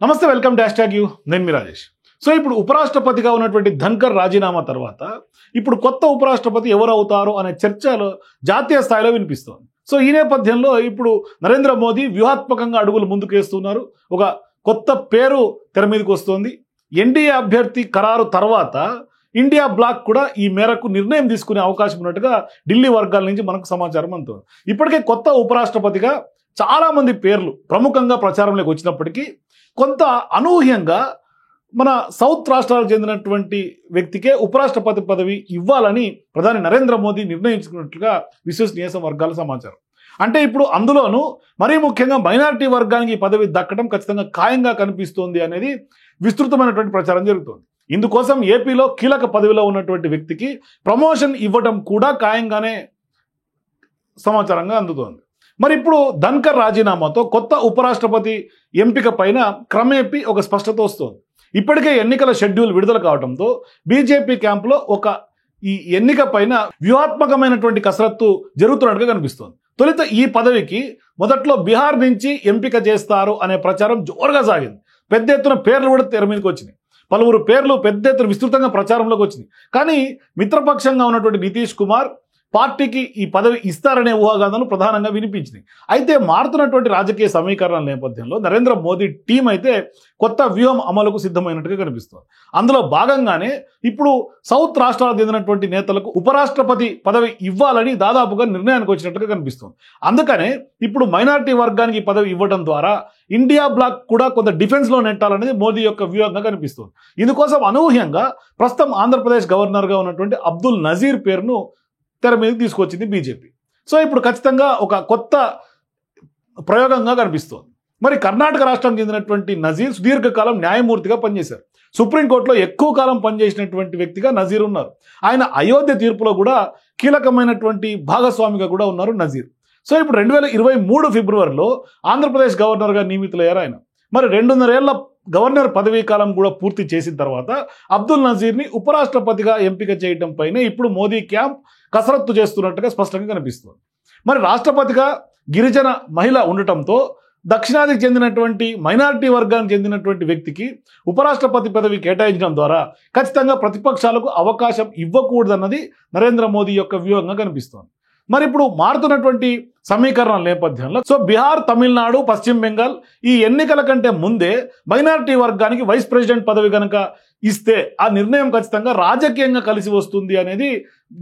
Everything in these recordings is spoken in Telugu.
నమస్తే, వెల్కమ్ డాష్ ట్యాగ్ యూ. నేను మీ రాజేష్. సో ఇప్పుడు ఉపరాష్ట్రపతిగా ఉన్నటువంటి ధన్కర్ రాజీనామా తర్వాత ఇప్పుడు కొత్త ఉపరాష్ట్రపతి ఎవరు అవుతారో అనే చర్చలో జాతీయ స్థాయిలో వినిపిస్తోంది. సో ఈ నేపథ్యంలో ఇప్పుడు నరేంద్ర మోదీ వ్యూహాత్మకంగా అడుగులు ముందుకేస్తున్నారు. ఒక కొత్త పేరు తెర మీదకి వస్తుంది. ఎన్డీఏ అభ్యర్థి ఖరారు తర్వాత ఇండియా బ్లాక్ కూడా ఈ మేరకు నిర్ణయం తీసుకునే అవకాశం ఉన్నట్టుగా ఢిల్లీ వర్గాల నుంచి మనకు సమాచారం అందుతుంది. ఇప్పటికే కొత్త ఉపరాష్ట్రపతిగా చాలా మంది పేర్లు ప్రముఖంగా ప్రచారంలోకి వచ్చినప్పటికీ కొంత అనూహ్యంగా మన సౌత్ రాష్ట్రాలకు చెందినటువంటి వ్యక్తికే ఉపరాష్ట్రపతి పదవి ఇవ్వాలని ప్రధాని నరేంద్ర మోదీ నిర్ణయించుకున్నట్లుగా విశ్వసనీయ వర్గాల సమాచారం. అంటే ఇప్పుడు అందులోనూ మరీ ముఖ్యంగా మైనారిటీ వర్గానికి ఈ పదవి దక్కడం ఖచ్చితంగా ఖాయంగా కనిపిస్తోంది అనేది విస్తృతమైనటువంటి ప్రచారం జరుగుతోంది. ఇందుకోసం ఏపీలో కీలక పదవిలో ఉన్నటువంటి వ్యక్తికి ప్రమోషన్ ఇవ్వడం కూడా ఖాయంగానే సమాచారంగా అందుతోంది. మరి ఇప్పుడు ధన్కర్ రాజీనామాతో కొత్త ఉపరాష్ట్రపతి ఎంపిక పైన క్రమేపీ ఒక స్పష్టత వస్తోంది. ఇప్పటికే ఎన్నికల షెడ్యూల్ విడుదల కావడంతో బీజేపీ క్యాంపులో ఈ ఎన్నిక పైన వ్యూహాత్మకమైనటువంటి కసరత్తు జరుగుతున్నట్టుగా కనిపిస్తోంది. తొలుత ఈ పదవికి మొదట్లో బీహార్ నుంచి ఎంపిక చేస్తారు అనే ప్రచారం జోరుగా సాగింది. పెద్ద ఎత్తున పేర్లు కూడా తెర మీదకి వచ్చినాయి. పలువురు పేర్లు పెద్ద ఎత్తున విస్తృతంగా ప్రచారంలోకి వచ్చినాయి. కానీ మిత్రపక్షంగా ఉన్నటువంటి నితీష్ కుమార్ పార్టీకి ఈ పదవి ఇస్తారనే ఊహాగానాలు ప్రధానంగా వినిపించినాయి. అయితే మారుతున్నటువంటి రాజకీయ సమీకరణల నేపథ్యంలో నరేంద్ర మోదీ టీం అయితే కొత్త వ్యూహం అమలుకు సిద్ధమైనట్టుగా కనిపిస్తుంది. అందులో భాగంగానే ఇప్పుడు సౌత్ రాష్ట్రాలకు చెందినటువంటి నేతలకు ఉపరాష్ట్రపతి పదవి ఇవ్వాలని దాదాపుగా నిర్ణయానికి వచ్చినట్టుగా కనిపిస్తుంది. అందుకనే ఇప్పుడు మైనారిటీ వర్గానికి పదవి ఇవ్వడం ద్వారా ఇండియా బ్లాక్ కూడా కొంత డిఫెన్స్లో నెట్టాలనేది మోదీ యొక్క వ్యూహంగా కనిపిస్తుంది. ఇందుకోసం అనూహ్యంగా ప్రస్తుతం ఆంధ్రప్రదేశ్ గవర్నర్గా ఉన్నటువంటి అబ్దుల్ నజీర్ పేరును తెర మీదకి తీసుకొచ్చింది బీజేపీ. సో ఇప్పుడు ఖచ్చితంగా ఒక కొత్త ప్రయోగంగా కనిపిస్తోంది. మరి కర్ణాటక రాష్ట్రానికి చెందినటువంటి నజీర్ సుదీర్ఘకాలం న్యాయమూర్తిగా పనిచేశారు. సుప్రీంకోర్టులో ఎక్కువ కాలం పనిచేసినటువంటి వ్యక్తిగా నజీర్ ఉన్నారు. ఆయన అయోధ్య తీర్పులో కూడా కీలకమైనటువంటి భాగస్వామిగా కూడా ఉన్నారు నజీర్. సో ఇప్పుడు 2023 ఫిబ్రవరిలో ఆంధ్రప్రదేశ్ గవర్నర్గా నియమితులయ్యారు ఆయన. మరి 2.5 ఏళ్ల గవర్నర్ పదవీ కాలం కూడా పూర్తి చేసిన తర్వాత అబ్దుల్ నజీర్ని ఉపరాష్ట్రపతిగా ఎంపిక చేయడం పైన ఇప్పుడు మోదీ క్యాంప్ కసరత్తు చేస్తున్నట్టుగా స్పష్టంగా కనిపిస్తుంది. మరి రాష్ట్రపతిగా గిరిజన మహిళ ఉండటంతో దక్షిణాదికి చెందినటువంటి మైనారిటీ వర్గానికి చెందినటువంటి వ్యక్తికి ఉపరాష్ట్రపతి పదవి కేటాయించడం ద్వారా ఖచ్చితంగా ప్రతిపక్షాలకు అవకాశం ఇవ్వకూడదన్నది నరేంద్ర మోదీ యొక్క వ్యూహంగా కనిపిస్తోంది. మరి ఇప్పుడు మారుతున్నటువంటి సమీకరణల నేపథ్యంలో బీహార్, తమిళనాడు, పశ్చిమ బెంగాల్ ఈ ఎన్నికల కంటే ముందే మైనారిటీ వర్గానికి వైస్ ప్రెసిడెంట్ పదవి కనుక ఇస్తే ఆ నిర్ణయం ఖచ్చితంగా రాజకీయంగా కలిసి వస్తుంది అనేది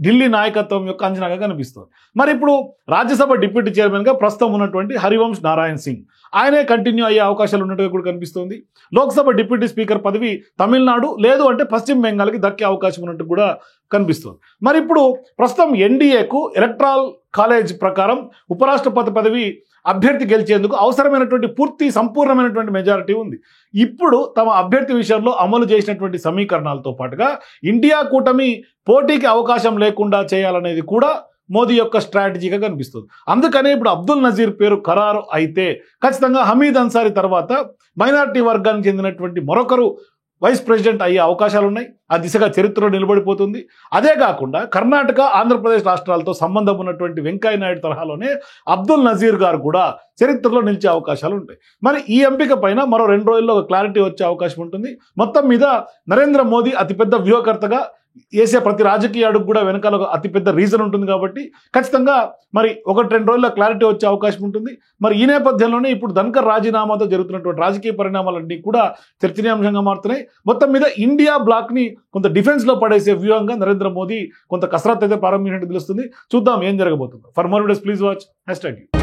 ఢిల్లీ నాయకత్వం యొక్క అంచనాగా కనిపిస్తుంది. మరి ఇప్పుడు రాజ్యసభ డిప్యూటీ చైర్మన్గా ప్రస్తుతం ఉన్నటువంటి హరివంశ్ నారాయణ్ సింగ్ ఆయనే కంటిన్యూ అయ్యే అవకాశాలు ఉన్నట్టుగా కూడా కనిపిస్తుంది. లోక్సభ డిప్యూటీ స్పీకర్ పదవి తమిళనాడు లేదు అంటే పశ్చిమ బెంగాల్కి దక్కే అవకాశం ఉన్నట్టు కూడా కనిపిస్తుంది. మరి ఇప్పుడు ప్రస్తుతం ఎన్డీఏకు ఎలక్ట్రల్ కాలేజ్ ప్రకారం ఉపరాష్ట్రపతి పదవి అభ్యర్థి గెలిచేందుకు అవసరమైనటువంటి సంపూర్ణమైనటువంటి మెజారిటీ ఉంది. ఇప్పుడు తమ అభ్యర్థి విషయంలో అమలు చేసినటువంటి సమీకరణాలతో పాటుగా ఇండియా కూటమి పోటీకి అవకాశం లేకుండా చేయాలనేది కూడా మోదీ యొక్క స్ట్రాటజీగా కనిపిస్తుంది. అందుకనే ఇప్పుడు అబ్దుల్ నజీర్ పేరు ఖరారు అయితే ఖచ్చితంగా హమీద్ అన్సారీ తర్వాత మైనారిటీ వర్గానికి చెందినటువంటి మరొకరు వైస్ ప్రెసిడెంట్ అయ్యే అవకాశాలు ఉన్నాయి. ఆ దిశగా చరిత్రలో నిలబడిపోతుంది. అదే కాకుండా కర్ణాటక, ఆంధ్రప్రదేశ్ రాష్ట్రాలతో సంబంధం ఉన్నటువంటి వెంకయ్య నాయుడు తరహాలోనే అబ్దుల్ నజీర్ గారు కూడా చరిత్రలో నిలిచే అవకాశాలు ఉంటాయి. మరి ఈ ఎంపిక పైన మరో 2 రోజుల్లో ఒక క్లారిటీ వచ్చే అవకాశం ఉంటుంది. మొత్తం మీద నరేంద్ర మోదీ అతిపెద్ద వ్యూహకర్తగా వేసే ప్రతి రాజకీయ అడుగు కూడా వెనకాల ఒక అతిపెద్ద రీజన్ ఉంటుంది కాబట్టి ఖచ్చితంగా మరి 1-2 రోజుల్లో క్లారిటీ వచ్చే అవకాశం ఉంటుంది. మరి ఈ నేపథ్యంలోనే ఇప్పుడు ధన్కర్ రాజీనామాతో జరుగుతున్నటువంటి రాజకీయ పరిణామాలన్నీ కూడా చర్చనీయాంశంగా మారుతున్నాయి. మొత్తం మీద ఇండియా బ్లాక్ని కొంత డిఫెన్స్లో పడేసే వ్యూహంగా నరేంద్ర మోదీ కొంత కసరత్తు అయితే ప్రారంభించినట్టు తెలుస్తుంది. చూద్దాం ఏం జరగబోతుందో. For more videos please watch #.